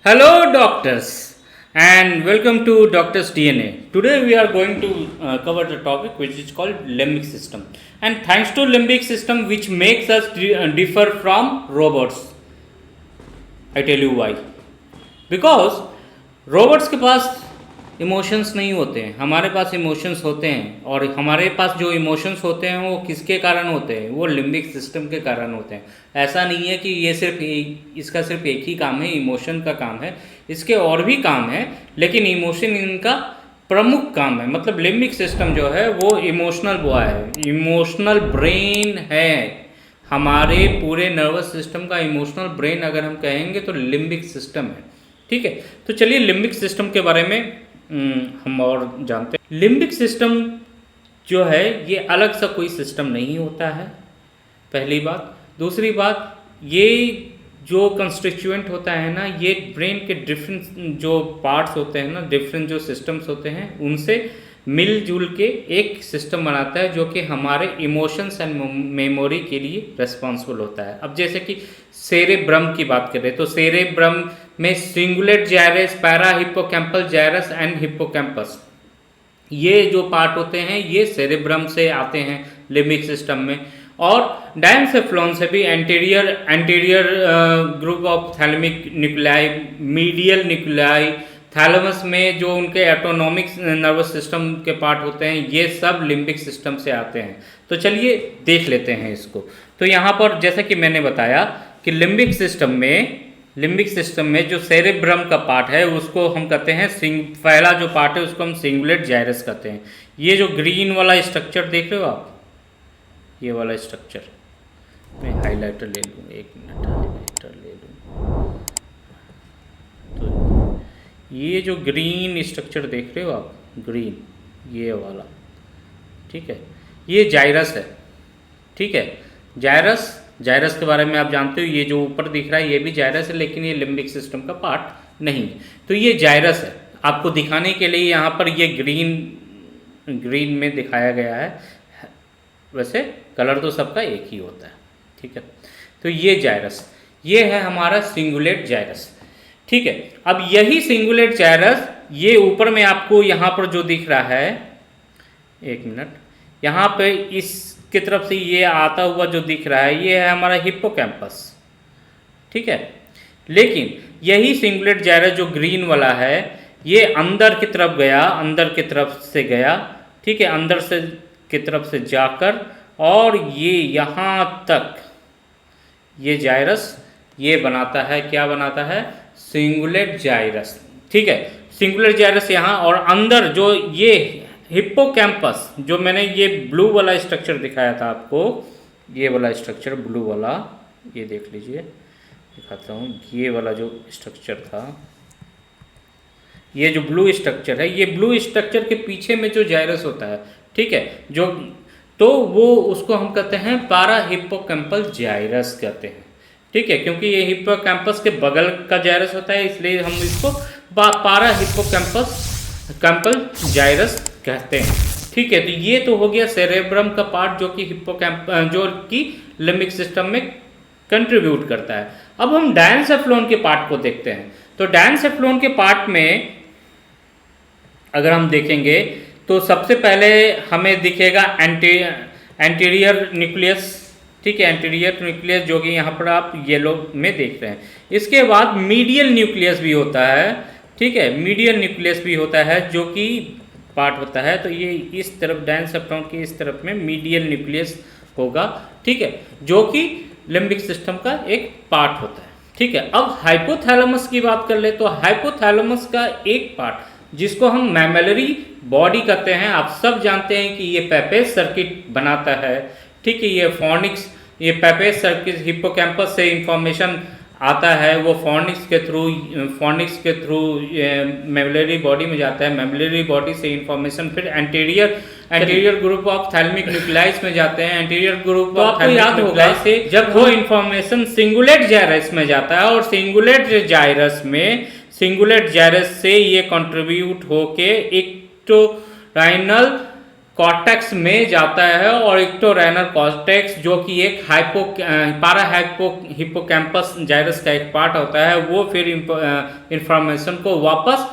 Hello, doctors, and welcome to Doctor's DNA. Today, we are going to cover the topic which is called limbic system. And thanks to limbic system, which makes us differ from robots. I tell you why. Because robots के पास emotions नहीं होते हैं, हमारे पास emotions होते हैं, और हमारे पास जो इमोशंस होते हैं वो किसके कारण होते हैं? वो लिम्बिक सिस्टम के कारण होते हैं। ऐसा नहीं है कि ये इसका सिर्फ एक ही काम है, इमोशन का काम है, इसके और भी काम है, लेकिन इमोशन इनका प्रमुख काम है। मतलब लिम्बिक सिस्टम जो है वो इमोशनल बुआ है, इमोशनल ब्रेन है। हमारे पूरे नर्वस सिस्टम का इमोशनल ब्रेन अगर हम कहेंगे तो लिम्बिक सिस्टम है। ठीक है, तो चलिए लिम्बिक सिस्टम के बारे में हम और जानते हैं। लिम्बिक सिस्टम जो है ये अलग सा कोई सिस्टम नहीं होता है, पहली बात। दूसरी बात, ये जो कंस्टिट्यूएंट होता है ना, ये ब्रेन के डिफरेंट जो पार्ट्स होते हैं ना, डिफरेंट जो सिस्टम्स होते हैं, उनसे मिलजुल के एक सिस्टम बनाता है जो कि हमारे इमोशंस एंड मेमोरी के लिए रिस्पॉन्सिबल होता है। अब जैसे कि सेरेब्रम की बात करें तो सेरेब्रम में cingulate gyrus, para hippocampal gyrus and hippocampus, ये जो पार्ट होते हैं ये सेरेब्रम से आते हैं लिम्बिक सिस्टम में। और डायनसेफ्लॉन से भी anterior group of thalamic nuclei, medial nuclei, thalamus में जो उनके एटोनॉमिक नर्वस सिस्टम के पार्ट होते हैं, ये सब लिम्बिक सिस्टम से आते हैं। तो चलिए देख लेते हैं इसको। तो यहाँ पर जैसा कि मैंने बताया कि लिम्बिक सिस्टम में जो सेरेब्रम का पार्ट है उसको हम कहते हैं पहला जो पार्ट है उसको हम सिंगुलेट जायरस कहते हैं। ये जो ग्रीन वाला स्ट्रक्चर देख रहे हो आप, ये वाला स्ट्रक्चर, मैं हाइलाइटर ले लूँ, एक मिनट हाइलाइटर ले लूँ। तो ये जो ग्रीन स्ट्रक्चर देख रहे हो आप, ग्रीन ये वाला, ठीक है, ये जायरस है। ठीक है, जायरस के बारे में आप जानते हो, ये जो ऊपर दिख रहा है ये भी जायरस है, लेकिन ये लिम्बिक सिस्टम का पार्ट नहीं है। तो ये जायरस है, आपको दिखाने के लिए यहाँ पर ये ग्रीन में दिखाया गया है, वैसे कलर तो सबका एक ही होता है। ठीक है, तो ये जायरस, ये है हमारा सिंगुलेट जायरस। ठीक है, अब यही सिंगुलेट जायरस, ये ऊपर में आपको यहाँ पर जो दिख रहा है, एक मिनट, यहाँ पे इसकी तरफ से ये आता हुआ जो दिख रहा है ये है हमारा हिप्पोकैम्पस। ठीक है, लेकिन यही सिंगुलेट जायरस जो ग्रीन वाला है ये अंदर की तरफ गया, ठीक है, अंदर से की तरफ से जाकर, और ये यहाँ तक ये जायरस ये बनाता है, क्या बनाता है? सिंगुलेट जायरस। ठीक है, सिंगुलेट जायरस यहाँ, और अंदर जो ये हिप्पोकैम्पस, जो मैंने ये ब्लू वाला स्ट्रक्चर दिखाया था आपको, ये वाला स्ट्रक्चर ब्लू वाला, ये देख लीजिए, दिखाता हूँ, ये वाला जो स्ट्रक्चर था, ये जो ब्लू स्ट्रक्चर है, ये ब्लू स्ट्रक्चर के पीछे में जो जायरस होता है, ठीक है, जो, तो वो उसको हम कहते हैं पारा हिप्पोकैम्पल जायरस कहते हैं। ठीक है, क्योंकि ये हिप्पोकैम्पस के बगल का जायरस होता है, इसलिए हम इसको पारा हिप्पोकैम्पल जायरस कहते हैं। ठीक है, तो ये तो हो गया सेरेब्रम का पार्ट जो कि जो कि लिम्बिक सिस्टम में कंट्रीब्यूट करता है। अब हम डायनसेफ्लॉन के पार्ट को देखते हैं। तो डायनसेफ्लॉन के पार्ट में अगर हम देखेंगे तो सबसे पहले हमें दिखेगा एंटीरियर न्यूक्लियस। ठीक है, एंटीरियर न्यूक्लियस जो कि यहाँ पर आप येलो में देख रहे हैं। इसके बाद मीडियल न्यूक्लियस भी होता है। ठीक है, मीडियल न्यूक्लियस भी होता है जो कि पार्ट होता है, तो ये इस तरफ डायनसेफ्लॉन की इस तरफ में मीडियल न्यूक्लियस होगा। ठीक है, जो कि लिम्बिक सिस्टम का एक पार्ट होता है। ठीक है, अब हाइपोथैलेमस की बात कर ले तो हाइपोथैलेमस का एक पार्ट जिसको हम मैमेलरी बॉडी कहते हैं, आप सब जानते हैं कि ये पेपेज सर्किट बनाता है। ठीक है, ये पेपेज सर्किट हिप्पोकैम्पस से इंफॉर्मेशन आता है, वो फॉर्निक्स के थ्रू मेमोरी बॉडी में जाता है। मेमोरी बॉडी से इंफॉर्मेशन फिर एंटीरियर ग्रुप ऑफ थैलेमिक न्यूक्लियाइस में जाते हैं। एंटीरियर ग्रुप ऑफ थैलेमिक न्यूक्लियाइस से जब वो इंफॉर्मेशन सिंगुलेट जायरस में जाता है, और सिंगुलेट जायरस से ये कंट्रीब्यूट होके इक्टोराइनल कॉर्टेक्स में जाता है और इक्टोरेनल कॉर्टेक्स जो कि एक पारा हिप्पोकैम्पस जाइरस का एक पार्ट होता है, वो फिर इंफॉर्मेशन को वापस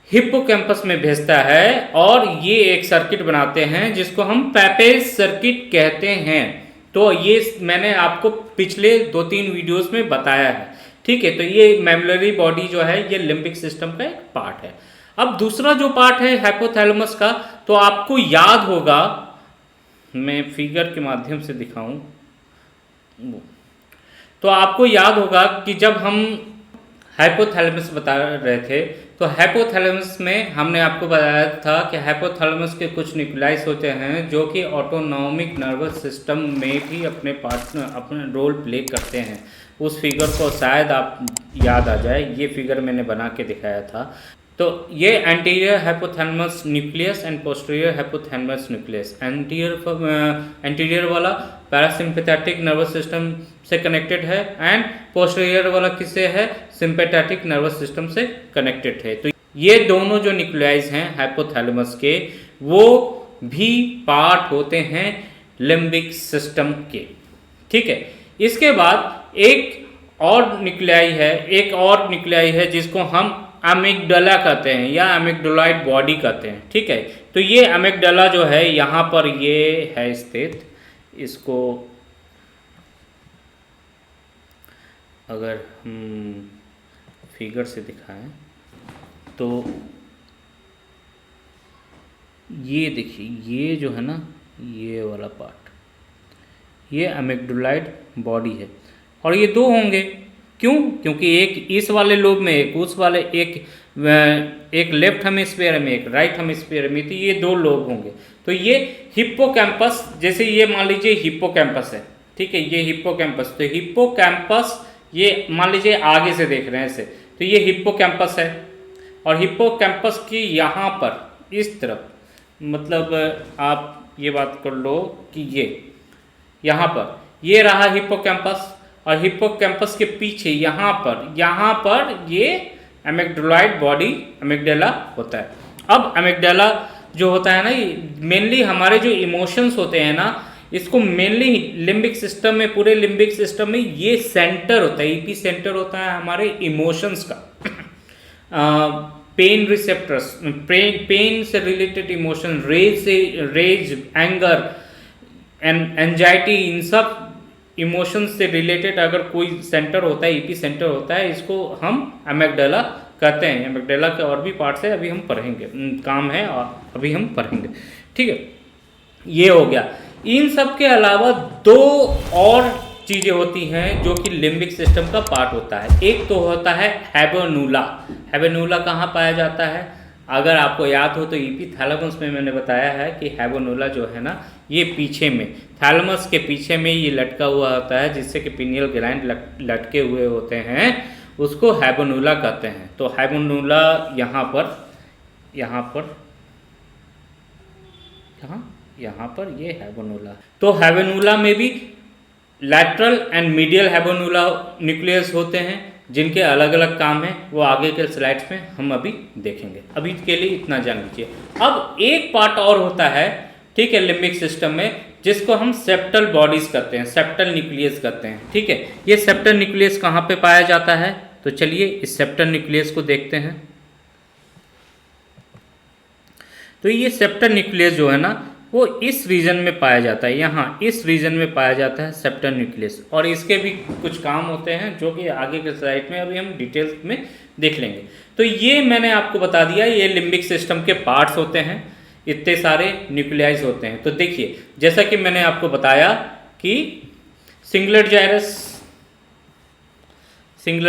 हिप्पोकैम्पस में भेजता है और ये एक सर्किट बनाते हैं जिसको हम पैपेज सर्किट कहते हैं। तो ये मैंने आपको पिछले 2-3 वीडियोस में बताया है, ठीक है। तो ये मेमोरी बॉडी जो है ये लिम्बिक सिस्टम का एक पार्ट है। अब दूसरा जो पार्ट है हाइपोथैलेमस का, तो आपको याद होगा, मैं फिगर के माध्यम से दिखाऊं, तो आपको याद होगा कि जब हम हाइपोथैलेमस बता रहे थे तो हाइपोथैलेमस में हमने आपको बताया था कि हाइपोथैलेमस के कुछ न्यूक्लियास होते हैं जो कि ऑटोनॉमिक नर्वस सिस्टम में भी अपने रोल प्ले करते हैं। उस फिगर को शायद आप याद आ जाए, ये फिगर मैंने बना के दिखाया था। तो ये anterior hypothalamus nucleus and posterior hypothalamus nucleus, anterior वाला पैरासिम्पैथेटिक नर्वस सिस्टम से कनेक्टेड है एंड पोस्टीरियर वाला किससे है, सिंपैथेटिक नर्वस सिस्टम से कनेक्टेड है। तो ये दोनों जो न्यूक्लियाइज हैं हाइपोथैलेमस के, वो भी पार्ट होते हैं लिम्बिक सिस्टम के, ठीक है। इसके बाद एक और न्यूक्लियाई है जिसको हम अमिगडाला कहते हैं या अमिगडालॉइड बॉडी कहते हैं, ठीक है। तो ये अमिगडाला जो है यहाँ पर ये है स्थित, इसको अगर हम फिगर से दिखाएं तो ये देखिए, ये जो है ना, ये वाला पार्ट, ये अमिगडालॉइड बॉडी है और ये दो होंगे। क्यों? क्योंकि एक इस वाले लोब में, एक उस वाले, एक लेफ्ट हेमिस्फीयर में, एक राइट हेमिस्फीयर में, तो ये दो लोब होंगे। तो ये हिप्पोकैम्पस, जैसे ये मान लीजिए हिप्पोकैम्पस है, ठीक है, ये हिप्पोकैम्पस, तो हिप्पोकैम्पस ये मान लीजिए आगे से देख रहे हैं इसे, तो ये हिप्पोकैम्पस है और हिप्पोकैम्पस की यहाँ पर इस तरफ, मतलब आप ये बात कर लो कि ये यहाँ पर ये रहा हिप्पोकैम्पस और हिप्पोकैम्पस के पीछे यहाँ पर ये अमिगडालॉइड बॉडी, अमिगडाला होता है। अब अमिगडाला जो होता है ना, ये मेनली हमारे जो इमोशंस होते हैं ना, इसको मेनली लिम्बिक सिस्टम में, पूरे लिम्बिक सिस्टम में ये सेंटर होता है, ईपी सेंटर होता है हमारे इमोशंस का। पेन रिसेप्टर्स, पेन से related emotion, rage, anger, anxiety, इन सब इमोशंस से रिलेटेड अगर कोई सेंटर होता है, ईपी सेंटर होता है, इसको हम अमिगडाला कहते हैं। अमिगडाला के और भी पार्ट्स है, अभी हम पढ़ेंगे, काम है और अभी हम पढ़ेंगे, ठीक है। ये हो गया। इन सब के अलावा दो और चीज़ें होती हैं जो कि लिम्बिक सिस्टम का पार्ट होता है। एक तो होता है हैबोनूला। हैबोनूला कहाँ पाया जाता है? अगर आपको याद हो तो ईपी थैलेमस में मैंने बताया है कि हैबोनूला जो है ना, ये पीछे में, थैलेमस के पीछे में ये लटका हुआ होता है, जिससे कि पिनियल ग्लैंड लटके हुए होते हैं, उसको हैबोनूला कहते हैं। तो हैबोनूला यहाँ पर ये हैबोनूला। तो हैबोनूला में भी लैटरल एंड मीडियल हैबोनूला न्यूक्लियस होते हैं, जिनके अलग अलग काम हैं, वो आगे के स्लाइड्स में हम अभी देखेंगे। अभी के लिए इतना जान लीजिए। अब एक पार्ट और होता है, ठीक है, लिम्बिक सिस्टम में, जिसको हम सेप्टल बॉडीज कहते हैं, सेप्टल न्यूक्लियस कहते हैं, ठीक है। ये सेप्टल न्यूक्लियस कहाँ पे पाया जाता है? तो चलिए इस सेप्टल न्यूक्लियस को देखते हैं। तो ये सेप्टल न्यूक्लियस जो है ना, वो इस रीजन में पाया जाता है, यहाँ इस रीजन में पाया जाता है सेप्टल न्यूक्लियस, और इसके भी कुछ काम होते हैं जो कि आगे के स्लाइड में अभी हम डिटेल्स में देख लेंगे। तो ये मैंने आपको बता दिया, ये लिम्बिक सिस्टम के पार्ट्स होते हैं, इतने सारे न्यूक्लियाइज होते हैं। तो देखिए, जैसा कि मैंने आपको बताया कि सिंगुलर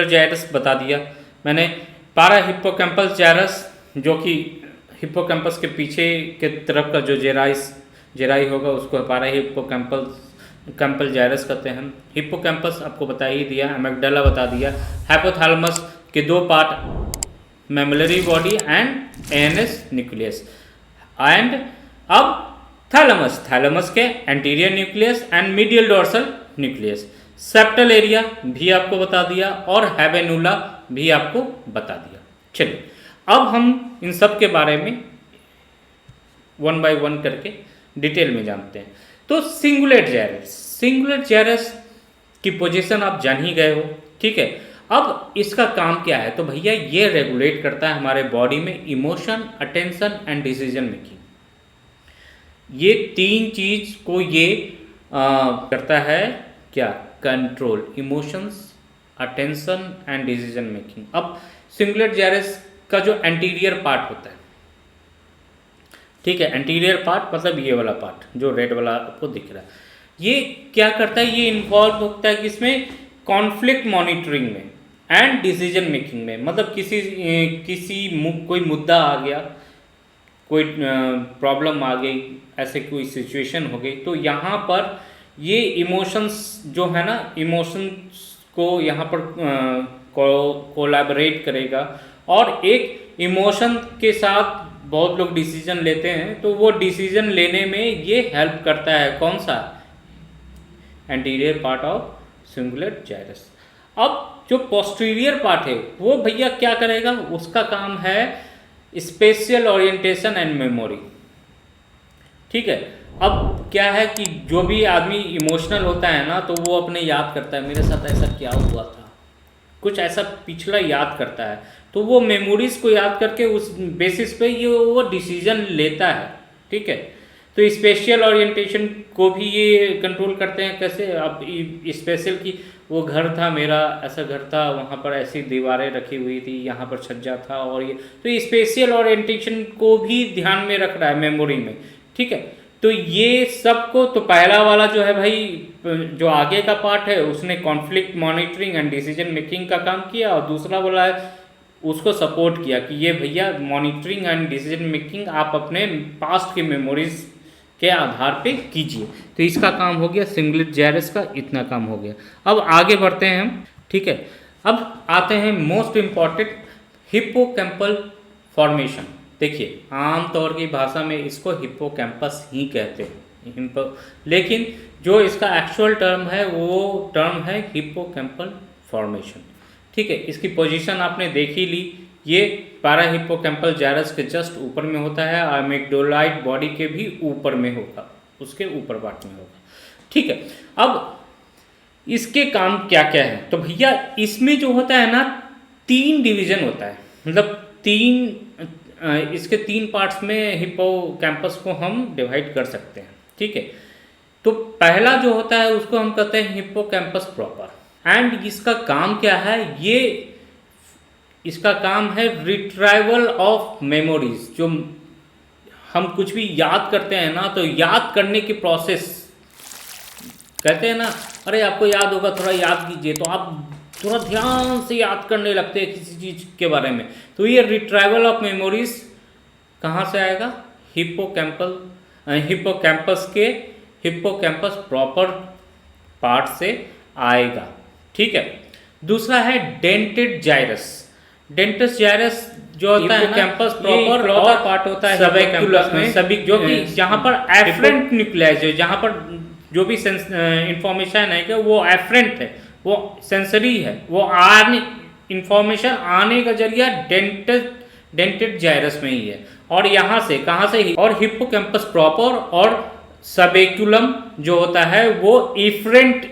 जाइरस बता दिया मैंने, पारा हिप्पोकैम्पस जाइरस जो कि हिप्पोकैम्पस के पीछे के तरफ का जो जेराई होगा उसको पारा हिप्पोकैम्पल जाइरस कहते हैं। हिप्पोकैम्पस आपको बता ही दिया, अमिगडाला बता दिया। हाइपोथैलेमस के दो part, memory body and ANS nucleus. And अब थैलेमस के anterior nucleus and medial dorsal nucleus. Septal area भी आपको बता दिया और हैबोनूला भी आपको बता दिया। चलिए अब हम इन सब के बारे में वन बाय वन करके डिटेल में जानते हैं। तो सिंगुलेट जाइरस की पोजीशन आप जान ही गए हो, ठीक है। अब इसका काम क्या है, तो भैया ये रेगुलेट करता है हमारे बॉडी में emotion, attention and decision making. ये तीन चीज को ये करता है क्या, control, emotions, attention and decision making. अब सिंगुलेट जाइरस का जो एंटीरियर पार्ट होता है, ठीक है, एंटीरियर पार्ट मतलब ये वाला पार्ट जो रेड वाला आपको दिख रहा है, ये क्या करता है, ये इन्वॉल्व होता है किसमें, कॉन्फ्लिक्ट मॉनिटरिंग में एंड डिसीजन मेकिंग में। मतलब कोई मुद्दा आ गया, कोई प्रॉब्लम आ गई, ऐसे कोई सिचुएशन हो गई, तो यहाँ पर ये इमोशंस जो है ना, इमोशंस को यहाँ पर कोलैबोरेट करेगा, और एक इमोशन के साथ बहुत लोग डिसीजन लेते हैं, तो वो डिसीजन लेने में ये हेल्प करता है। कौन सा, एंटीरियर पार्ट ऑफ सिंगुलेट जाइरस। अब जो पोस्टीरियर पार्ट है वो भैया क्या करेगा, उसका काम है स्पेशियल ओरिएंटेशन एंड मेमोरी, ठीक है। अब क्या है कि जो भी आदमी इमोशनल होता है ना, तो वो अपने याद करता है, मेरे साथ ऐसा क्या हुआ था, कुछ ऐसा पिछला याद करता है, तो वो मेमोरीज को याद करके उस बेसिस पे ये वो डिसीजन लेता है, ठीक है। तो स्पेशियल ओरिएंटेशन को भी ये कंट्रोल करते हैं। कैसे, अब स्पेशल की वो घर था मेरा, ऐसा घर था, वहाँ पर ऐसी दीवारें रखी हुई थी, यहाँ पर छज्जा था, और ये तो स्पेशियल ओरिएंटेशन को भी ध्यान में रख रहा है मेमोरी में, ठीक है। तो ये सबको, तो पहला वाला जो है भाई, जो आगे का पार्ट है, उसने conflict monitoring and decision making का काम किया, और दूसरा वाला है उसको सपोर्ट किया कि ये भैया मॉनिटरिंग एंड डिसीजन मेकिंग आप अपने पास्ट की मेमोरीज के आधार पे कीजिए। तो इसका काम हो गया, सिंगुलेट जाइरस का इतना काम हो गया। अब आगे बढ़ते हैं हम, ठीक है। अब आते हैं मोस्ट इम्पॉर्टेंट, हिप्पोकैम्पल फॉर्मेशन। देखिए, आमतौर की भाषा में इसको हिप्पोकैम्पस ही कहते हैं, लेकिन जो इसका एक्चुअल टर्म है वो टर्म है हिप्पोकैम्पल फॉर्मेशन, ठीक है। इसकी पोजीशन आपने देख ही ली, ये पैराहिप्पोकैम्पल जाइरस के जस्ट ऊपर में होता है, अमिग्डालाइड बॉडी के भी ऊपर में होगा, उसके ऊपर पार्ट में होगा, ठीक है। अब इसके काम क्या क्या है, तो भैया इसमें जो होता है ना, 3 डिवीजन होता है, मतलब इसके 3 पार्ट्स में हिप्पोकैम्पस को हम डिवाइड कर सकते हैं, ठीक है। तो पहला जो होता है उसको हम कहते हैं हिप्पोकैम्पस प्रॉपर, एंड इसका काम क्या है, ये इसका काम है रिट्राइवल ऑफ मेमोरीज। जो हम कुछ भी याद करते हैं ना, तो याद करने की प्रोसेस, कहते हैं ना, अरे आपको याद होगा, थोड़ा याद कीजिए, तो आप थोड़ा ध्यान से याद करने लगते हैं किसी चीज़ के बारे में। तो ये रिट्राइवल ऑफ मेमोरीज कहाँ से आएगा, हिप्पोकैम्पस प्रॉपर पार्ट से आएगा, ठीक है। दूसरा है डेंटेड जाइरस। डेंटेड जाइरस जो होता है हिप्पोकैम्पस प्रॉपर और पार्ट होता है सबैक्यूलस में, सभी जो कि जहाँ पर एफरेंट न्यूक्लियस है, जहाँ पर जो भी इंफॉर्मेशन है कि वो एफरेंट है, वो सेंसरी है, वो इंफॉर्मेशन आने का जरिया डेंटेड जाइरस में ही है। और यहाँ से कहाँ से ही, और हिप्पोकैम्पस प्रॉपर और सबैक्यूलम जो होता है वो इफरेंट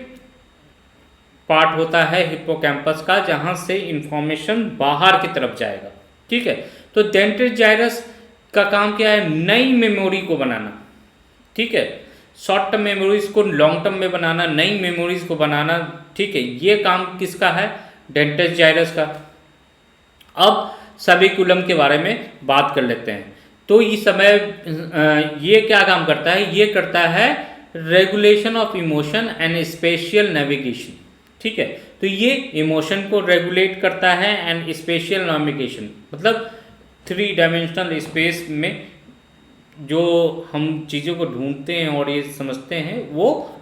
पार्ट होता है हिप्पोकैम्पस का, जहाँ से इंफॉर्मेशन बाहर की तरफ जाएगा, ठीक है। तो डेंटेड जाइरस का काम क्या है, नई मेमोरी को बनाना, ठीक है, शॉर्ट टर्म मेमोरीज को लॉन्ग टर्म में बनाना, नई मेमोरीज को बनाना, ठीक है। ये काम किसका है, डेंटेड जाइरस का। अब सबैक्यूलम के बारे में बात कर लेते हैं। तो इस समय ये क्या काम करता है, ये करता है regulation of emotion and spatial navigation, ठीक है। तो ये इमोशन को रेगुलेट करता है एंड स्पेशियल नेविगेशन, मतलब 3 डायमेंशनल स्पेस में जो हम चीज़ों को ढूंढते हैं और ये समझते हैं, वो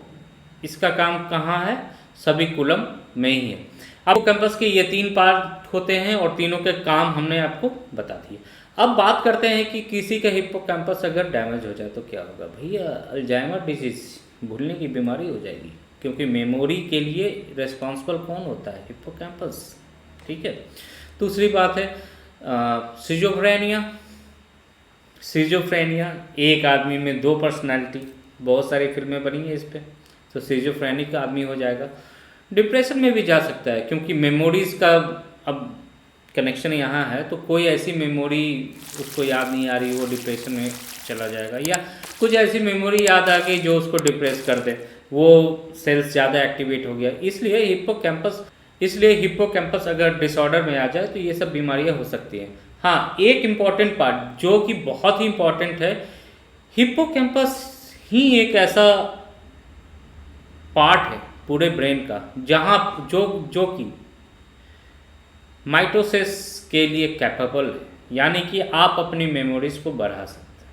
इसका काम कहाँ है, सबैक्यूलम में ही है। अब हिप्पोकैम्पस के ये 3 पार्ट होते हैं और तीनों के काम हमने आपको बता दिए। अब बात करते हैं कि किसी का हिप्पोकैम्पस अगर डैमेज हो जाए तो क्या होगा। भैया अल्जाइमर डिजीज, भूलने की बीमारी हो जाएगी, क्योंकि मेमोरी के लिए रिस्पॉन्सिबल कौन होता है, हिप्पोकैम्पस, ठीक है। दूसरी बात है सिजोफ्रेनिया, सिजोफ्रेनिया, एक आदमी में दो पर्सनालिटी, बहुत सारी फिल्में बनी हैं इस पे, तो सिजोफ्रेनिक आदमी हो जाएगा। डिप्रेशन में भी जा सकता है, क्योंकि मेमोरीज़ का अब कनेक्शन यहाँ है, तो कोई ऐसी मेमोरी उसको याद नहीं आ रही, वो डिप्रेशन में चला जाएगा, या कुछ ऐसी मेमोरी याद आ गई जो उसको डिप्रेस कर दे, वो सेल्स ज़्यादा एक्टिवेट हो गया, इसलिए हिप्पोकैम्पस अगर डिसऑर्डर में आ जाए तो ये सब बीमारियां हो सकती हैं। हाँ, एक इम्पॉर्टेंट पार्ट जो कि बहुत ही इम्पॉर्टेंट है, हिप्पोकैम्पस ही एक ऐसा पार्ट है पूरे ब्रेन का जहाँ जो कि माइटोसिस के लिए कैपेबल है, यानी कि आप अपनी मेमोरीज को बढ़ा सकते हैं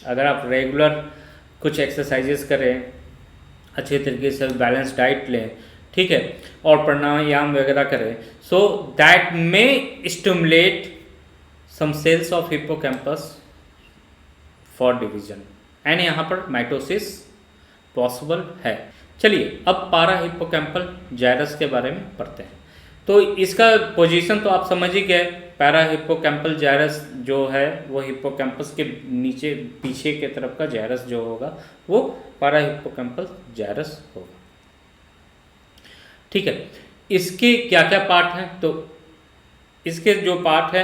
अगर आप रेगुलर कुछ एक्सरसाइजेस करें, अच्छे तरीके से बैलेंस डाइट लें, ठीक है, और प्राणायाम वगैरह करें, so that may stimulate some cells of hippocampus for division, and यहाँ पर माइटोसिस पॉसिबल है। चलिए अब पारा हिप्पोकैम्पल जायरस के बारे में पढ़ते हैं। तो इसका पोजीशन तो आप समझ ही गए, पैरा हिप्पोकैम्पल जायरस जो है वो हिप्पोकैम्पस के नीचे पीछे के तरफ का जायरस जो होगा वो पैरा हिप्पोकैम्पल जायरस होगा, ठीक है। इसके क्या क्या पार्ट हैं, तो इसके जो पार्ट है,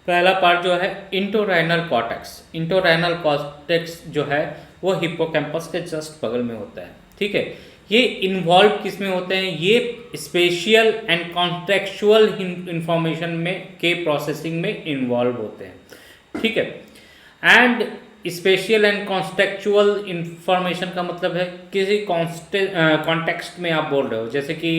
पहला पार्ट जो है इंटोराइनल कॉर्टेक्स। इंटोराइनल कॉर्टेक्स जो है वो हिप्पोकैम्पस के जस्ट बगल में होता है, ठीक है। ये इन्वॉल्व किस में होते हैं, ये स्पेशियल एंड कॉन्टेक्चुअल इंफॉर्मेशन में के प्रोसेसिंग में इन्वॉल्व होते हैं, ठीक है। And spatial and contextual information का मतलब है किसी कॉन्टेक्स्ट में आप बोल रहे हो, जैसे कि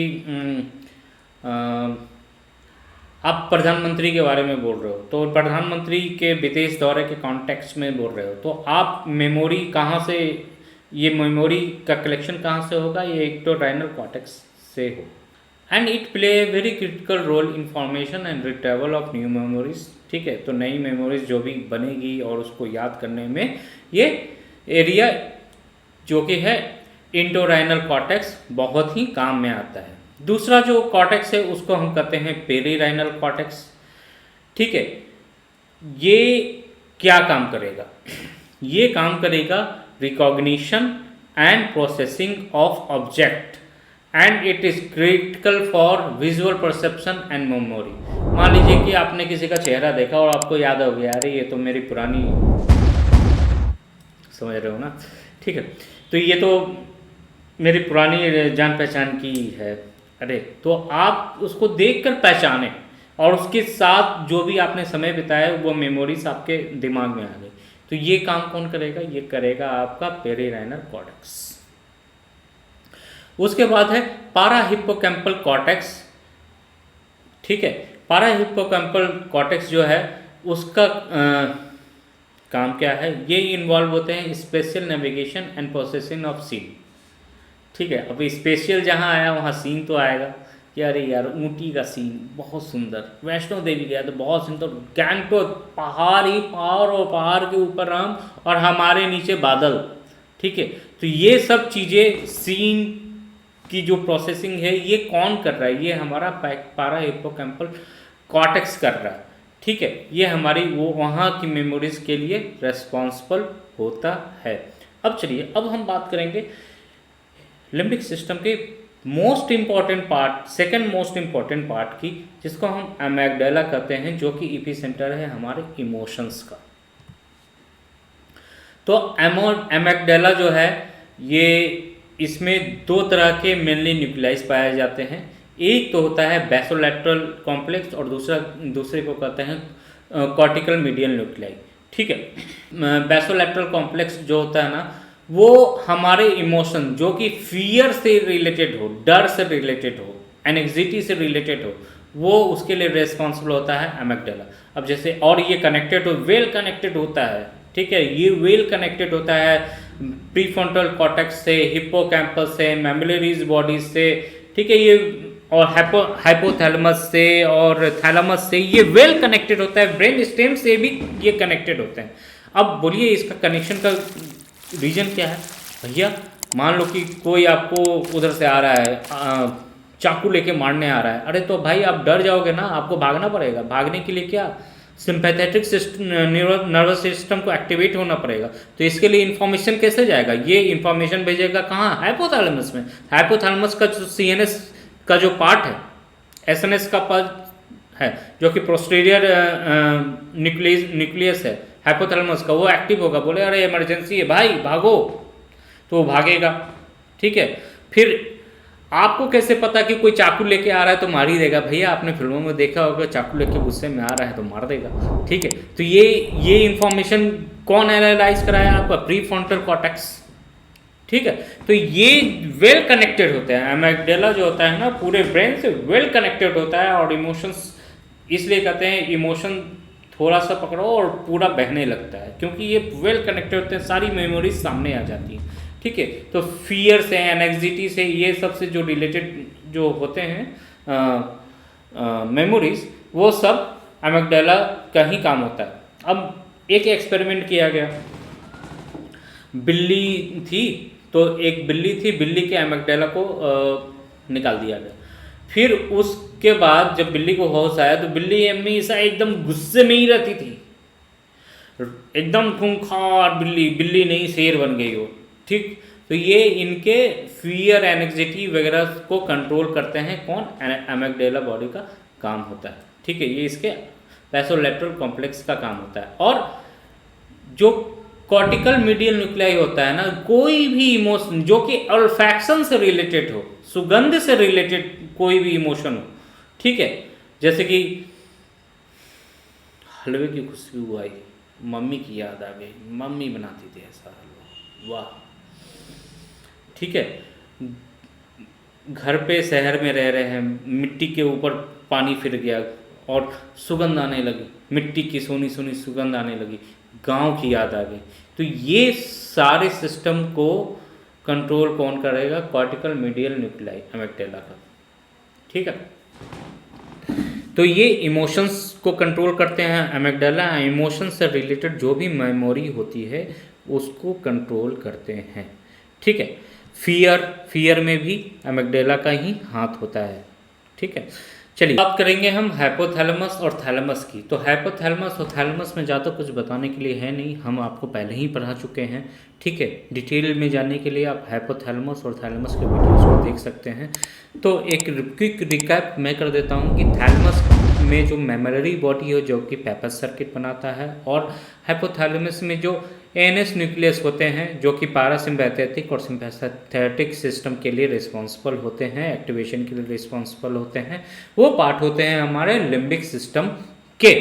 आप प्रधानमंत्री के बारे में बोल रहे हो, तो प्रधानमंत्री के विदेश दौरे के कॉन्टेक्स्ट में बोल रहे हो, तो आप मेमोरी कहाँ से, ये मेमोरी का कलेक्शन कहाँ से होगा, ये इंटोराइनल कॉर्टेक्स से हो। And it play a very critical role in formation and retrieval of new memories, ठीक है। तो नई मेमोरीज जो भी बनेगी और उसको याद करने में ये एरिया जो कि है इंटोराइनल कॉर्टेक्स बहुत ही काम में आता है। दूसरा जो कॉर्टेक्स है उसको हम कहते हैं पेरीराइनल कॉर्टेक्स, ठीक है। ये क्या काम करेगा, ये काम करेगा recognition and processing of object, and it is critical for visual perception and memory. मान लीजिए कि आपने किसी का चेहरा देखा और आपको याद हो गया, अरे ये तो मेरी पुरानी, समझ रहे हो ना, ठीक है, तो ये तो मेरी पुरानी जान पहचान की है, अरे तो आप उसको देखकर पहचाने और उसके साथ जो भी आपने समय बिताया वो मेमोरीज आपके दिमाग में आ गई, तो ये काम कौन करेगा, ये करेगा आपका पेरीराइनल कॉर्टेक्स। उसके बाद है पारा हिप्पोकैम्पल कॉर्टेक्स, ठीक है। पारा हिप्पोकैम्पल कॉर्टेक्स जो है उसका काम क्या है, ये इन्वॉल्व होते हैं spatial navigation and processing of scene, ठीक है। अब स्पेशल जहाँ आया वहाँ सीन तो आएगा कि अरे यार ऊटी का सीन बहुत सुंदर, वैष्णो देवी गया तो बहुत सुंदर, गैंगटोक पहाड़ ही पहाड़ और पहाड़ के ऊपर हम और हमारे नीचे बादल, ठीक है। तो ये सब चीज़ें सीन की जो प्रोसेसिंग है ये कौन कर रहा है, ये हमारा पारा हिप्पोकैम्पल कॉर्टेक्स कर रहा है, ठीक है। ये हमारी वो वहाँ की मेमोरीज के लिए रेस्पॉन्सिबल होता है। अब चलिए अब हम बात करेंगे लिम्बिक सिस्टम के most important part, second most important part की, जिसको हम एमिग्डाला कहते हैं, जो कि एपिसेंटर है हमारे इमोशंस का। तो एमिग्डाला जो है ये, इसमें दो तरह के मेनली न्यूक्लियाइज पाए जाते हैं, एक तो होता है बेसोलैटरल कॉम्प्लेक्स और दूसरे को कहते हैं कॉर्टिकल मीडियल न्यूक्लियाई, ठीक है। बेसोलैटरल कॉम्प्लेक्स जो होता है ना वो हमारे इमोशन जो कि फियर से रिलेटेड हो, डर से रिलेटेड हो, एंग्जाइटी से रिलेटेड हो, वो उसके लिए रेस्पॉन्सिबल होता है एमिग्डाला। अब जैसे और ये कनेक्टेड हो, वेल कनेक्टेड होता है, ठीक है, ये वेल कनेक्टेड होता है प्रीफ्रंटल कॉर्टेक्स से, हिप्पोकैम्पस से, मेमोरीज बॉडी से, ठीक है, ये और हाइपोथैलेमस से और थैलेमस से ये वेल कनेक्टेड होता है, ब्रेन स्टेम से भी ये कनेक्टेड होते हैं। अब बोलिए इसका कनेक्शन का रीजन क्या है भैया, मान लो कि कोई आपको उधर से आ रहा है, चाकू लेके मारने आ रहा है, अरे तो भाई आप डर जाओगे ना, आपको भागना पड़ेगा, भागने के लिए क्या सिंपैथेटिक नर्वस सिस्टम को एक्टिवेट होना पड़ेगा। तो इसके लिए इंफॉर्मेशन कैसे जाएगा, ये इंफॉर्मेशन भेजेगा कहाँ, हाइपोथैलेमस में। हाइपोथैलेमस का जो सीएनएस का जो पार्ट है, एसएनएस का पार्ट है जो कि पोस्टीरियर न्यूक्लियस है हाइपोथैलेमस का, वो एक्टिव होगा, बोले अरे इमरजेंसी है भाई भागो, तो वो भागेगा। ठीक है, फिर आपको कैसे पता कि कोई चाकू लेके आ रहा है तो मार ही देगा, भैया आपने फिल्मों में देखा होगा चाकू लेके गुस्से में आ रहा है तो मार देगा। ठीक है, तो ये इंफॉर्मेशन कौन एनालाइज कराया, आपका प्री फ्रंटल कॉर्टेक्स। ठीक है, तो ये वेल कनेक्टेड होते हैं, एमिगडाला जो होता है ना पूरे ब्रेन से वेल कनेक्टेड होता है, और इमोशंस इसलिए कहते हैं इमोशन थोड़ा सा पकड़ो और पूरा बहने लगता है, क्योंकि ये वेल कनेक्टेड होते हैं, सारी मेमोरीज सामने आ जाती हैं। ठीक है, तो फियर से, एनेक्सिटी से, ये सब से जो रिलेटेड जो होते हैं मेमोरीज, वो सब एमिगडाला का ही काम होता है। अब एक एक्सपेरिमेंट किया गया, बिल्ली थी, तो एक बिल्ली थी, बिल्ली के एमिगडाला को निकाल दिया गया। फिर उसके बाद जब बिल्ली को होश आया तो बिल्ली हमेशा एकदम गुस्से में ही रहती थी, एकदम खूंखार बिल्ली, बिल्ली नहीं शेर बन गई हो। ठीक, तो ये इनके फियर, एनेक्सिटी वगैरह को कंट्रोल करते हैं कौन, एमिगडाला बॉडी का काम होता है। ठीक है, ये इसके बेसोलेटरल कॉम्प्लेक्स का काम होता है। और जो कॉर्टिकल मीडियल न्यूक्लियाई होता है ना, कोई भी इमोशन जो कि अल्फैक्शन से रिलेटेड हो, सुगंध से रिलेटेड कोई भी इमोशन हो, ठीक है, जैसे कि हलवे की खुशबू आई, मम्मी की याद आ गई, मम्मी बनाती थी ऐसा हलवा, वाह। ठीक है, घर पे शहर में रह रहे हैं, मिट्टी के ऊपर पानी फिर गया और सुगंध आने लगी, मिट्टी की सोनी सोनी सुगंध आने लगी, गांव की याद आ गई। तो ये सारे सिस्टम को कंट्रोल कौन करेगा, कॉर्टिकल मीडियल न्यूक्लियाई एमिगडाला का। ठीक है, तो ये इमोशंस को कंट्रोल करते हैं एमिगडाला, इमोशंस से रिलेटेड जो भी मेमोरी होती है उसको कंट्रोल करते हैं। ठीक है, फियर में भी एमिगडाला का ही हाथ होता है। ठीक है, चलिए बात करेंगे हम हाइपोथैलेमस और थैलेमस की। तो हाइपोथैलेमस और थैलेमस में ज़्यादा कुछ बताने के लिए है नहीं, हम आपको पहले ही पढ़ा चुके हैं। ठीक है, डिटेल में जानने के लिए आप हाइपोथैलेमस और थैलेमस के वीडियोस को देख सकते हैं। तो एक क्विक रिकैप मैं कर देता हूँ कि थैलेमस में जो मेमोरी बॉडी है जो कि पेपस सर्किट बनाता है, और हाइपोथैलेमस में जो एएनएस न्यूक्लियस होते हैं जो कि पैरासिम्पैथेटिक और सिम्पैथेटिक सिस्टम के लिए रिस्पॉन्सिबल होते हैं, एक्टिवेशन के लिए रिस्पॉन्सिबल होते हैं, वो पार्ट होते हैं हमारे लिम्बिक सिस्टम के।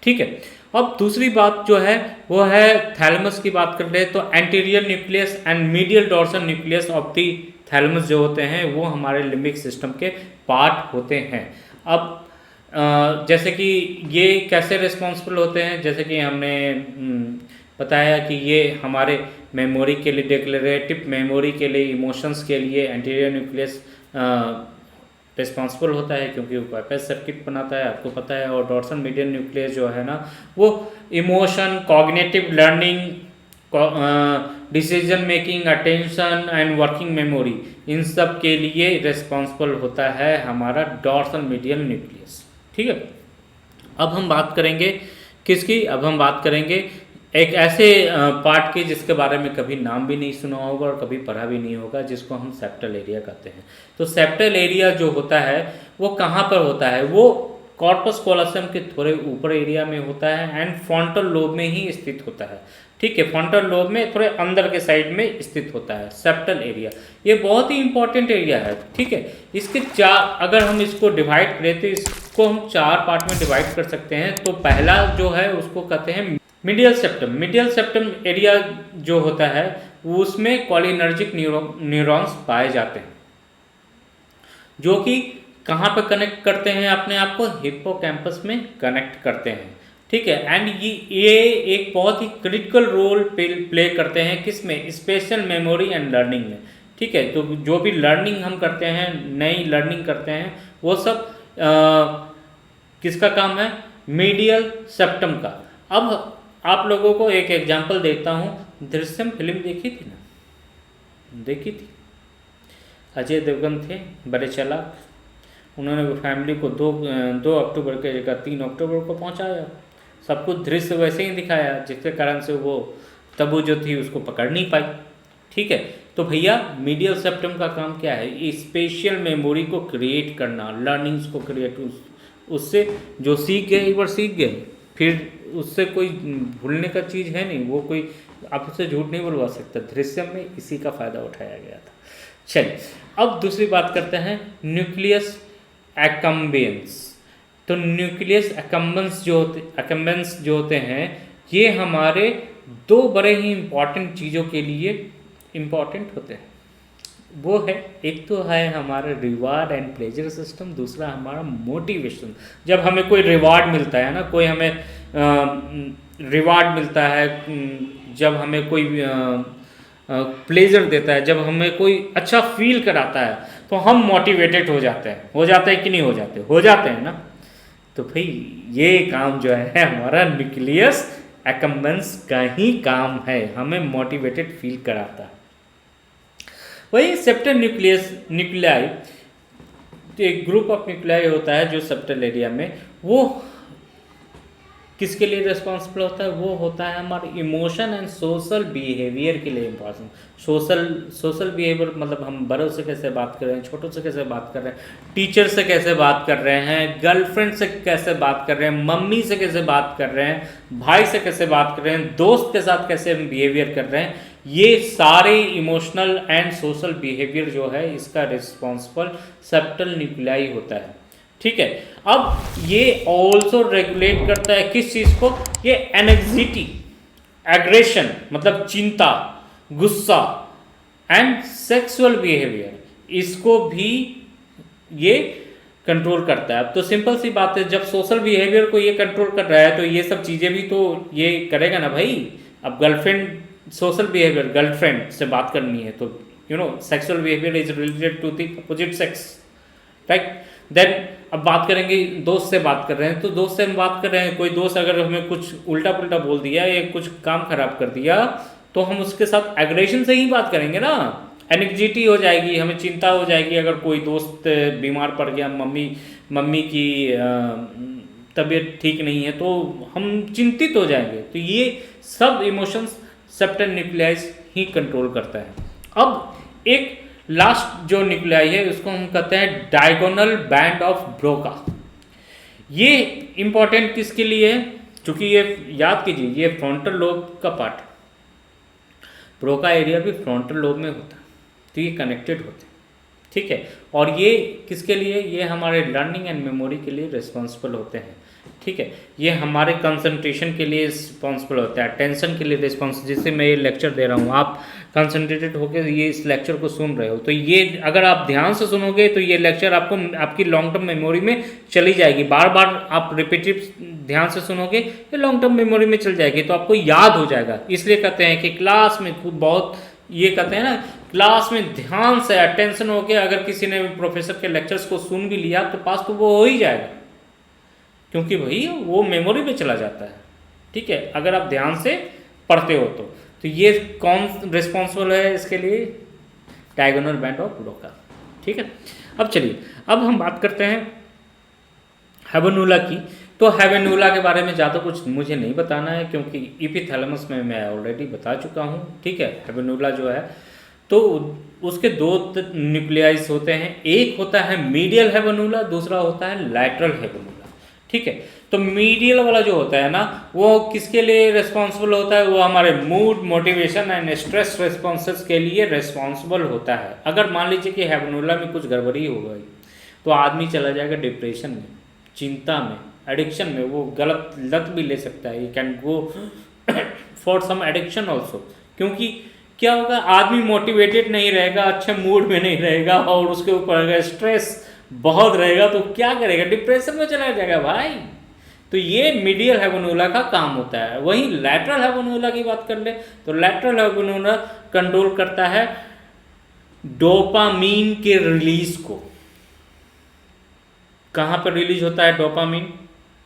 ठीक है, अब दूसरी बात जो है वो है थैलेमस की बात कर ले तो anterior nucleus and medial dorsal nucleus of the thalamus जो होते हैं वो हमारे लिम्बिक सिस्टम के पार्ट होते हैं। अब जैसे कि ये कैसे रिस्पॉन्सिबल होते हैं, जैसे कि हमने बताया कि ये हमारे मेमोरी के लिए, डिक्लेरेटिव मेमोरी के लिए, इमोशंस के लिए एंटीरियर न्यूक्लियस रिस्पॉन्सिबल होता है क्योंकि वो पेपस सर्किट बनाता है, आपको पता है। और डॉर्सल मीडियल न्यूक्लियस जो है ना वो emotion, cognitive learning, decision making, attention and working memory, इन सब के लिए रिस्पॉन्सिबल होता है हमारा डॉर्सल मीडियल न्यूक्लियस। ठीक है, अब हम बात करेंगे किसकी, अब हम बात करेंगे एक ऐसे पार्ट की जिसके बारे में कभी नाम भी नहीं सुना होगा और कभी पढ़ा भी नहीं होगा, जिसको हम सेप्टल एरिया कहते हैं। तो सेप्टल एरिया जो होता है वो कहाँ पर होता है, वो कॉर्पस कॉलोसम के थोड़े ऊपर एरिया में होता है एंड फ्रंटल लोब में ही स्थित होता है। ठीक है, फ्रंटल लोब में थोड़े अंदर के साइड में स्थित होता है सेप्टल एरिया। ये बहुत ही इंपॉर्टेंट एरिया है। ठीक है, इसके अगर हम इसको डिवाइड करें तो इसको हम 4 पार्ट में डिवाइड कर सकते हैं। तो पहला जो है उसको कहते हैं medial septum. Medial septum area जो होता है उसमें कॉलिनर्जिक न्यूरॉन्स पाए जाते हैं जो कि कहाँ पर कनेक्ट करते हैं अपने आप को, हिप्पोकैम्पस में कनेक्ट करते हैं। ठीक है, एंड ये एक बहुत ही क्रिटिकल रोल प्ले करते हैं किसमें, स्पेशल मेमोरी एंड लर्निंग में। ठीक है, तो जो भी लर्निंग हम करते हैं, नई लर्निंग करते हैं, वो सब किसका काम है, मीडियल सेप्टम का। अब आप लोगों को एक एग्जांपल देता हूँ, दृश्यम फिल्म देखी थी ना, देखी थी, अजय देवगन थे, बड़े चालाक, उन्होंने फैमिली को 2 अक्टूबर के जगह 3 अक्टूबर को पहुंचाया। सब कुछ दृश्य वैसे ही दिखाया, जिसके कारण से वो तबू जो थी उसको पकड़ नहीं पाई। ठीक है, तो भैया मीडियल सेप्टम का काम क्या है? स्पेशल मेमोरी को क्रिएट करना, लर्निंग्स को क्रिएट, उससे जो सीख गए एक बार सीख गए, फिर उससे कोई भूलने का चीज़ है नहीं, वो कोई आपसे झूठ नहीं बुलवा सकता। दृश्यम में इसी का फ़ायदा उठाया गया था। चलिए अब दूसरी बात करते हैं, न्यूक्लियस एक्कम्बेंस। तो न्यूक्लियस एक्कम्बेंस जो होते हैं, ये हमारे 2 बड़े ही इम्पॉर्टेंट चीज़ों के लिए इम्पॉर्टेंट होते हैं। वो है, एक तो है हमारा रिवार्ड एंड प्लेजर सिस्टम, दूसरा हमारा मोटिवेशन। जब हमें कोई रिवार्ड मिलता है ना, कोई हमें रिवार्ड मिलता है, जब हमें कोई प्लेजर देता है, जब हमें कोई अच्छा फील कराता है, तो हम मोटिवेटेड हो जाते हैं कि नहीं हो जाते? हो जाते हैं ना। तो भाई ये काम जो है हमारा न्यूक्लियस एक्कम्बेंस का ही काम है, हमें मोटिवेटेड फील कराता है। वही सेप्टल न्यूक्लियाई, एक ग्रुप ऑफ न्यूक्लियाई होता है जो सेप्टल एरिया में, वो किसके लिए रिस्पॉन्सिबल होता है? वो होता है हमारे इमोशन एंड सोशल बिहेवियर के लिए इम्पॉर्टेंट। सोशल बिहेवियर मतलब हम बड़ों से कैसे बात कर रहे हैं, छोटों से कैसे बात कर रहे हैं, टीचर से कैसे बात कर रहे हैं, गर्लफ्रेंड से कैसे बात कर रहे हैं, मम्मी से कैसे बात कर रहे हैं, भाई से कैसे बात कर रहे हैं, दोस्त के साथ कैसे हम बिहेवियर कर रहे हैं, ये सारे इमोशनल एंड सोशल बिहेवियर जो है इसका रिस्पॉन्सिबल सेप्टल न्यूक्लियाई होता है। ठीक है, अब ये ऑल्सो रेगुलेट करता है किस चीज़ को? ये एंग्जाइटी, एग्रेशन मतलब चिंता, गुस्सा एंड सेक्सुअल बिहेवियर, इसको भी ये कंट्रोल करता है। अब तो सिंपल सी बात है, जब सोशल बिहेवियर को ये कंट्रोल कर रहा है तो ये सब चीज़ें भी तो ये करेगा ना भाई। अब गर्लफ्रेंड, सोशल बिहेवियर गर्लफ्रेंड से बात करनी है तो sexual behaviour is related to the opposite sex, right. Then अब बात करेंगे, दोस्त से बात कर रहे हैं तो दोस्त से हम बात कर रहे हैं, कोई दोस्त अगर हमें कुछ उल्टा पुल्टा बोल दिया या कुछ काम खराब कर दिया तो हम उसके साथ एग्रेशन से ही बात करेंगे ना। एंग्जाइटी हो जाएगी, हमें चिंता हो जाएगी। अगर कोई दोस्त बीमार पड़ गया, मम्मी की तबीयत ठीक नहीं है तो हम चिंतित हो जाएंगे। तो ये सब इमोशंस सेप्टल न्यूक्लियाई ही कंट्रोल करता है। अब एक लास्ट जो न्यूक्लियाई है उसको हम कहते हैं डायगोनल बैंड ऑफ ब्रोका। ये इंपॉर्टेंट किसके लिए है? क्योंकि ये याद कीजिए, ये फ्रंटल लोब का पार्ट है, ब्रोका एरिया भी फ्रंटल लोब में होता है, तो ये कनेक्टेड होते हैं। ठीक है, और ये किसके लिए? ये हमारे लर्निंग एंड मेमोरी के लिए रिस्पॉन्सिबल होते हैं। ठीक है, ये हमारे कंसंट्रेशन के लिए रिस्पॉन्सिबल होता है, अटेंशन के लिए रिस्पॉन्सिबल। जैसे मैं ये लेक्चर दे रहा हूँ, आप कंसंट्रेटेड होकर ये इस लेक्चर को सुन रहे हो, तो ये अगर आप ध्यान से सुनोगे तो ये लेक्चर आपको आपकी लॉन्ग टर्म मेमोरी में चली जाएगी। बार बार आप रिपीटिव ध्यान से सुनोगे, ये लॉन्ग टर्म मेमोरी में चल जाएगी, तो आपको याद हो जाएगा। इसलिए कहते हैं कि क्लास में खूब बहुत, ये कहते हैं ना, क्लास में ध्यान से अटेंशन होकर अगर किसी ने प्रोफेसर के लेक्चर्स को सुन भी लिया तो पास तो वो हो ही जाएगा, क्योंकि भाई वो मेमोरी में चला जाता है। ठीक है, अगर आप ध्यान से पढ़ते हो तो ये कौन रिस्पॉन्सिबल है इसके लिए? Diagonal band of Broca. ठीक है, अब चलिए, अब हम बात करते हैं हैवनुला की। तो हैवनुला के बारे में ज़्यादा कुछ मुझे नहीं बताना है, क्योंकि एपिथैलेमस में मैं ऑलरेडी बता चुका हूँ। ठीक है, हैवनुला जो है तो उसके 2 न्यूक्लियाइज होते हैं, एक होता है मीडियल हैवनुला, दूसरा होता है लैटरल हैवनुला। ठीक है, तो मीडियल वाला जो होता है ना, वो किसके लिए रिस्पॉन्सिबल होता है? वो हमारे mood, motivation and stress responses के लिए रिस्पॉन्सिबल होता है। अगर मान लीजिए कि हैवनुला में कुछ गड़बड़ी हो गई तो आदमी चला जाएगा डिप्रेशन में, चिंता में, एडिक्शन में, वो गलत लत भी ले सकता है। You can go for some addiction also. क्योंकि क्या होगा, आदमी मोटिवेटेड नहीं रहेगा, अच्छे मूड में नहीं रहेगा, और उसके ऊपर अगर स्ट्रेस बहुत रहेगा तो क्या करेगा? डिप्रेशन में चला जाएगा भाई। तो ये मीडियल हैवनुला का काम होता है। वहीं लैटरल हैवनुला की बात कर ले तो लैटरल हैवनुला कंट्रोल करता है डोपामीन के रिलीज को। कहाँ पर रिलीज होता है डोपामीन?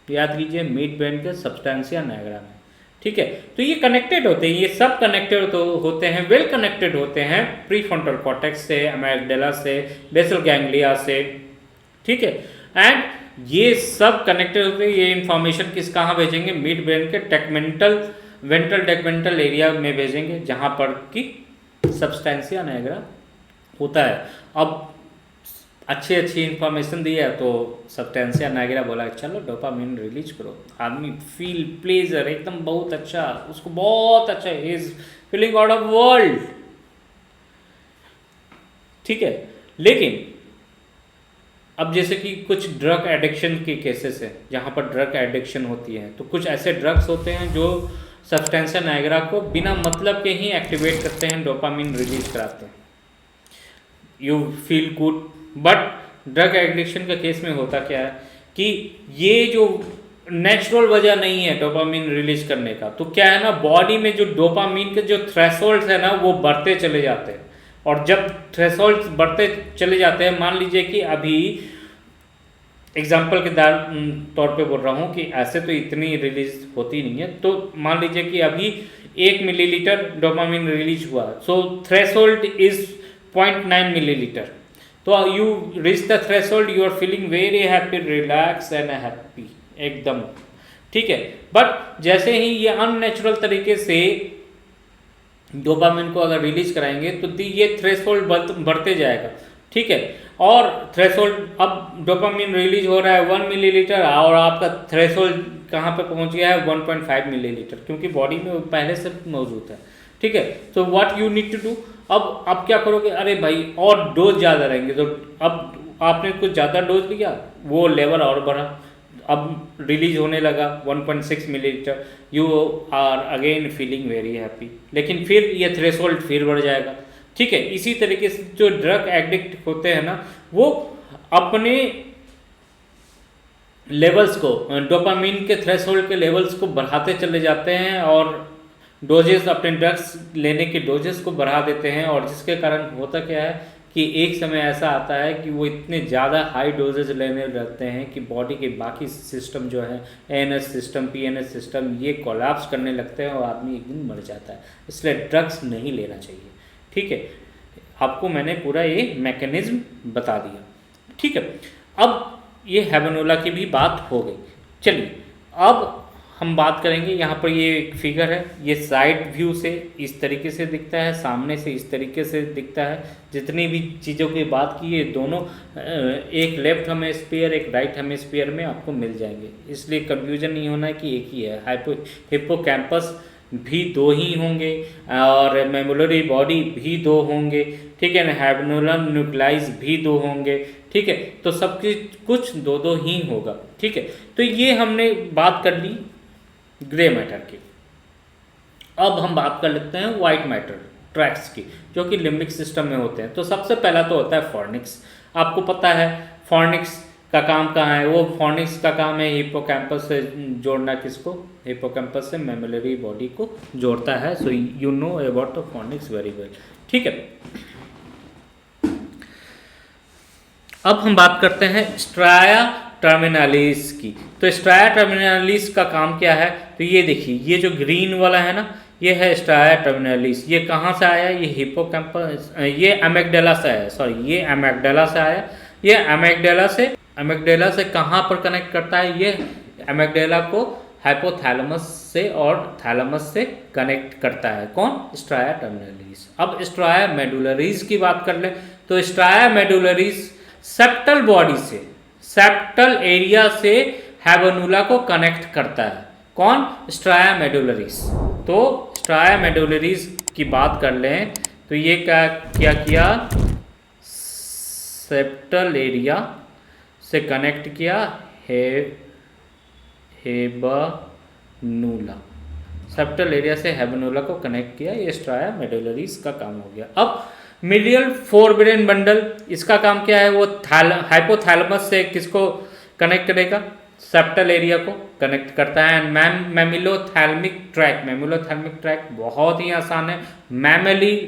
याद कीजिए, मिड ब्रेन के सब्सटेंसिया निग्रा में। ठीक है, तो ये कनेक्टेड होते हैं, ये सब कनेक्टेड तो होते हैं, वेल कनेक्टेड होते हैं प्रीफ्रंटल कॉर्टेक्स से, अमेगडाला से, बेसल गैंग्लिया से, ठीक है। एंड ये सब कनेक्टेड होते हैं, ये इंफॉर्मेशन कहाँ भेजेंगे, मिड ब्रेन के वेंट्रल टेगमेंटल एरिया में भेजेंगे, जहाँ पर कि सब्सटेंसिया निग्रा होता है। अब अच्छी इंफॉर्मेशन दी है तो सब्सटेंसिया निग्रा बोला चलो डोपामिन रिलीज करो, आदमी फील प्लेजर एकदम बहुत अच्छा, उसको बहुत अच्छा, he is feeling out of world, ठीक है। लेकिन अब जैसे कि कुछ ड्रग एडिक्शन के केसेस हैं जहाँ पर ड्रग एडिक्शन होती है, तो कुछ ऐसे ड्रग्स होते हैं जो सब्सटेंसिया निग्रा को बिना मतलब के ही एक्टिवेट करते हैं, डोपामिन रिलीज कराते हैं, you feel good. But drug addiction के केस में होता क्या है कि ये जो नेचुरल वजह नहीं है डोपामिन रिलीज करने का, तो क्या है ना, बॉडी में जो डोपामिन के जो थ्रेशोल्ड्स है ना वो बढ़ते चले जाते हैं, और जब थ्रेशोल्ड्स बढ़ते चले जाते हैं, मान लीजिए कि अभी एग्जाम्पल के तौर पे बोल रहा हूँ कि ऐसे तो इतनी रिलीज होती नहीं है, तो मान लीजिए कि अभी 1 मिलीलीटर डोपामिन रिलीज हुआ, सो थ्रेशोल्ड इज 0.9 मिलीलीटर, तो you reach the threshold, you are feeling very happy, relax and happy एकदम, ठीक है। बट जैसे ही ये अननेचुरल तरीके से डोपामिन को अगर रिलीज कराएंगे तो ये थ्रेशोल्ड बढ़ते जाएगा, ठीक है। और थ्रेशोल्ड, अब डोपामिन रिलीज हो रहा है 1 मिलीलीटर और आपका थ्रेशोल्ड कहाँ पे पहुँच गया है 1.5 मिलीलीटर, क्योंकि बॉडी में पहले से मौजूद है, ठीक है। तो what you need to do, अब आप क्या करोगे, अरे भाई और डोज ज़्यादा रहेंगे, तो अब आपने कुछ ज़्यादा डोज लिया, वो लेवल और बढ़ा, अब रिलीज होने लगा 1.6 millilitre, you are again feeling very happy, लेकिन फिर ये थ्रेशोल्ड फिर बढ़ जाएगा, ठीक है। इसी तरीके से जो ड्रग एडिक्ट होते हैं ना, वो अपने लेवल्स को, डोपामिन के थ्रेशोल्ड के लेवल्स को बढ़ाते चले जाते हैं, और डोजेस, अपने ड्रग्स लेने के डोजेस को बढ़ा देते हैं, और जिसके कारण होता क्या है कि एक समय ऐसा आता है कि वो इतने ज़्यादा हाई डोजेज लेने लगते हैं कि बॉडी के बाकी सिस्टम जो है, एएनएस सिस्टम, पीएनएस सिस्टम, ये कोलैप्स करने लगते हैं और आदमी एक दिन मर जाता है। इसलिए ड्रग्स नहीं लेना चाहिए, ठीक है। आपको मैंने पूरा ये मैकेनिज्म बता दिया, ठीक है। अब ये हैवनोला की भी बात हो गई, चलिए अब हम बात करेंगे, यहाँ पर ये एक फिगर है, ये साइड व्यू से इस तरीके से दिखता है, सामने से इस तरीके से दिखता है। जितनी भी चीज़ों की बात की है दोनों एक लेफ्ट हेमिस्फीयर एक राइट हेमिस्फीयर में आपको मिल जाएंगे, इसलिए कंफ्यूजन नहीं होना है कि एक ही है। हिप्पोकैम्पस भी 2 ही होंगे और मेमोलरी बॉडी भी 2 होंगे, ठीक है ना, हैवनोलम न्यूक्लियस भी 2 होंगे, ठीक है। तो सब कुछ 2 ही होगा, ठीक है। तो ये हमने बात कर ली ग्रे मैटर की। अब हम बात कर लेते हैं वाइट मैटर ट्रैक्स की, जो कि लिम्बिक सिस्टम में होते हैं। तो सबसे पहला तो होता है फॉर्निक्स। आपको पता है फॉर्निक्स का काम कहाँ है, वो फॉर्निक्स का काम है हिप्पोकैम्पस से जोड़ना, किसको, हिप्पोकैम्पस से मेमोलरी बॉडी को जोड़ता है। So you know about the fornix very well, ठीक है। अब हम बात करते हैं स्ट्राया टर्मिनालिस की। तो स्ट्राया टर्मिनालिस का काम क्या है, तो ये देखिए, ये जो ग्रीन वाला है ना, ये है स्ट्राया टर्मिनालिस। ये कहाँ से आया, ये हिप्पोकैम्पस, ये एमिग्डाला से आया, सॉरी ये एमिग्डाला से आया। ये एमिग्डाला से कहाँ पर कनेक्ट करता है, ये एमिग्डाला को हाइपोथैलेमस से और थैलेमस से कनेक्ट करता है। कौन, स्ट्राया टर्मिनालिस। अब स्ट्राया मेडुलरिस की बात कर ले, तो स्ट्राया मेडुलरिस सेप्टल बॉडी से, सेप्टल एरिया से हैवनुला को कनेक्ट करता है। कौन, स्ट्राया मेडुलरिस। तो स्ट्राया मेडुलरिस की बात कर लें तो ये क्या किया, सेप्टल एरिया से कनेक्ट किया हैवनुला, सेप्टल एरिया से हैवनुला को कनेक्ट किया, ये स्ट्राया मेडुलरिस का काम हो गया। अब मीडियल फोरब्रेन बंडल, इसका काम क्या है, वो हाइपोथैलेमस से किसको कनेक्ट करेगा, सेप्टल एरिया को कनेक्ट करता है। मैमिलोथैलेमिक ट्रैक बहुत ही आसान है। मैमलरी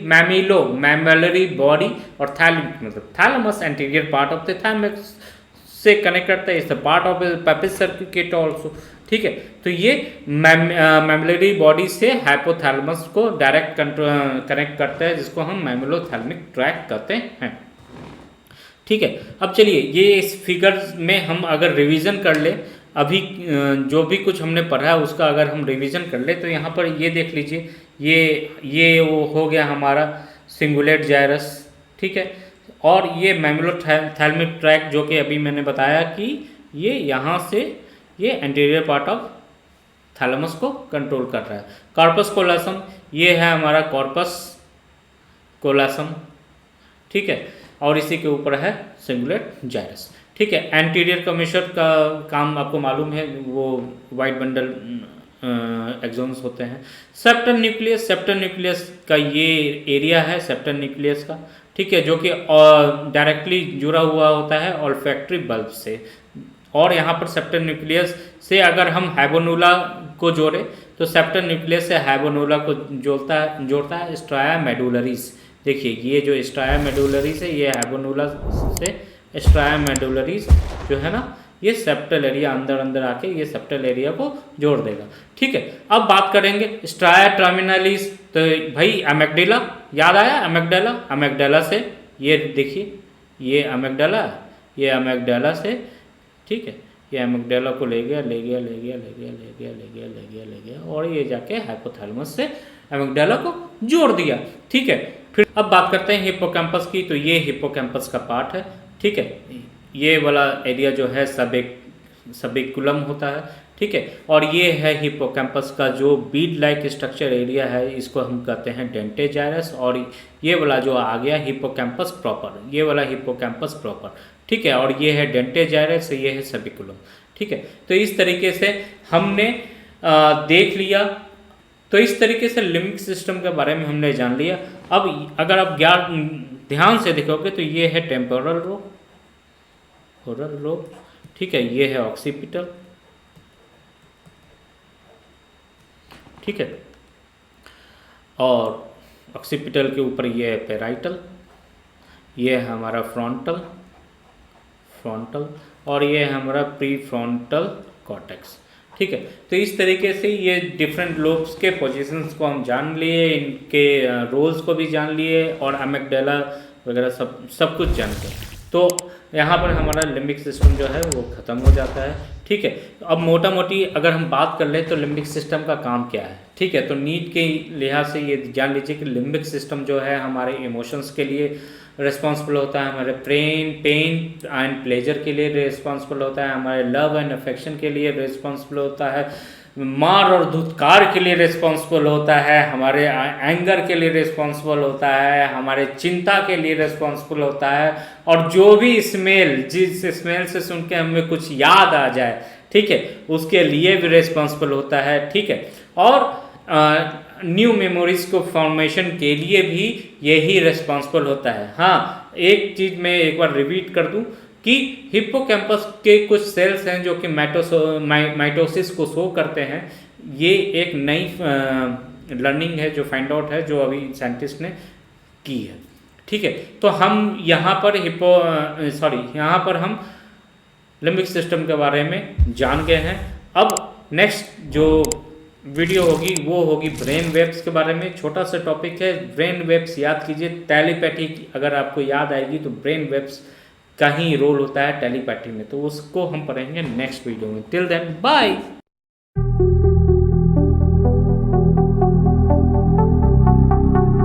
बॉडी और थैलेमिक मतलब thalamus, anterior part of the thalamus से कनेक्ट करता है, इस part of Pepys circuit also, ठीक है। तो ये मैमलरी बॉडी से हाइपोथैलेमस को डायरेक्ट कनेक्ट करता है, जिसको हम मैमिलोथैलेमिक ट्रैक कहते हैं। ठीक है। अब चलिए ये इस फिगर में हम अगर रिवीजन कर ले, अभी जो भी कुछ हमने पढ़ा है उसका अगर हम रिवीजन कर ले तो यहाँ पर ये देख लीजिए, ये वो हो गया हमारा सिंगुलेट जायरस, ठीक है। और ये मेमोलोथैलेमिक ट्रैक्ट जो कि अभी मैंने बताया कि ये यहाँ से ये एंटीरियर पार्ट ऑफ थैलेमस को कंट्रोल कर रहा है। कॉर्पस कोलोसम, ये है हमारा कॉर्पस कोलोसम, ठीक है। और इसी के ऊपर है सिंगुलेट जायरस, ठीक है। एंटीरियर कमीशर का काम आपको मालूम है, वो वाइट बंडल एक्सोन्स होते हैं। सेप्टल न्यूक्लियस, सेप्टल न्यूक्लियस का ये एरिया है सेप्टल न्यूक्लियस का, ठीक है, जो कि डायरेक्टली जुड़ा हुआ होता है ऑल्फैक्टरी बल्ब से। और यहाँ पर सेप्टल न्यूक्लियस से अगर हम हैबोनुला को जोड़े तो सेप्टल न्यूक्लियस से हैबोनुला को जोड़ता है स्ट्राया मेडुलरीज। देखिए ये जो स्ट्राया मेडुलरीज है ये हैबोनुला से स्ट्राया मेडुलरीज जो है ना ये सेप्टल एरिया अंदर आके ये सेप्टल एरिया को जोड़ देगा, ठीक है। अब बात करेंगे स्ट्राया टर्मिनलिस, तो भाई एमिग्डाला याद आया, एमिग्डाला से ये देखिए ये एमिग्डाला से, ठीक है, ये एमिग्डाला को ले गया और ये जाके हाइपोथैलेमस से एमिग्डाला को जोड़ दिया, ठीक है। फिर अब बात करते हैं हिप्पोकैम्पस की, तो ये हिप्पोकैम्पस का पार्ट है, ठीक है। ये वाला एरिया जो है सबेकुलम होता है, ठीक है। और ये है हिप्पोकैम्पस का जो बीड लाइक स्ट्रक्चर एरिया है, इसको हम कहते हैं डेंटे जायरस। और ये वाला जो आ गया हिप्पोकैम्पस प्रॉपर, ये वाला हिप्पोकैम्पस प्रॉपर, ठीक है। और ये है डेंटे जायरस, ये है सबेकुलम, ठीक है। तो इस तरीके से हमने देख लिया, तो इस तरीके से लिम्बिक सिस्टम के बारे में हमने जान लिया। अब अगर आप ध्यान से देखोगे तो ये है टेम्पोरल लोब, ठीक है, ये है ऑक्सीपिटल, ठीक है। और ऑक्सीपिटल के ऊपर ये है पेराइटल, ये है हमारा फ्रंटल, और ये है हमारा प्री फ्रंटल कॉर्टेक्स, ठीक है। तो इस तरीके से ये डिफरेंट लोब्स के पोजीशंस को हम जान लिए, इनके रोल्स को भी जान लिए और एमिग्डाला वगैरह सब कुछ जान के, तो यहाँ पर हमारा लिम्बिक सिस्टम जो है वो ख़त्म हो जाता है, ठीक है। तो अब मोटा मोटी अगर हम बात कर लें तो लिम्बिक सिस्टम का काम क्या है, ठीक है। तो नीट के लिहाज से ये जान लीजिए कि लिम्बिक सिस्टम जो है हमारे इमोशंस के लिए रिस्पॉन्सिबल होता है, हमारे पेन एंड प्लेजर के लिए रिस्पॉन्सिबल होता है, हमारे लव एंड अफेक्शन के लिए रिस्पॉन्सिबल होता है, मार और धुतकार के लिए रिस्पॉन्सिबल होता है, हमारे एंगर के लिए रिस्पॉन्सिबल होता है, हमारे चिंता के लिए रिस्पॉन्सिबल होता है, और जो भी स्मेल, जिस स्मेल से सुन के हमें कुछ याद आ जाए, ठीक है, उसके लिए भी रिस्पॉन्सिबल होता है, ठीक है। और न्यू मेमोरीज को फॉर्मेशन के लिए भी यही रिस्पॉन्सिबल होता है। हाँ, एक चीज़ मैं एक बार रिपीट कर दूं कि हिप्पोकैम्पस के कुछ सेल्स हैं जो कि माइटोसिस को शो करते हैं। ये एक नई लर्निंग है जो फाइंड आउट है, जो अभी साइंटिस्ट ने की है, ठीक है। तो हम यहाँ पर यहाँ पर हम लिम्बिक सिस्टम के बारे में जान गए हैं। अब नेक्स्ट जो वीडियो होगी वो होगी ब्रेन वेव्स के बारे में। छोटा सा टॉपिक है, ब्रेन वेव्स याद कीजिए, टेलीपैथी अगर आपको याद आएगी तो ब्रेन वेव्स का ही रोल होता है टेलीपैथी में, तो उसको हम पढ़ेंगे नेक्स्ट वीडियो में। Till then bye.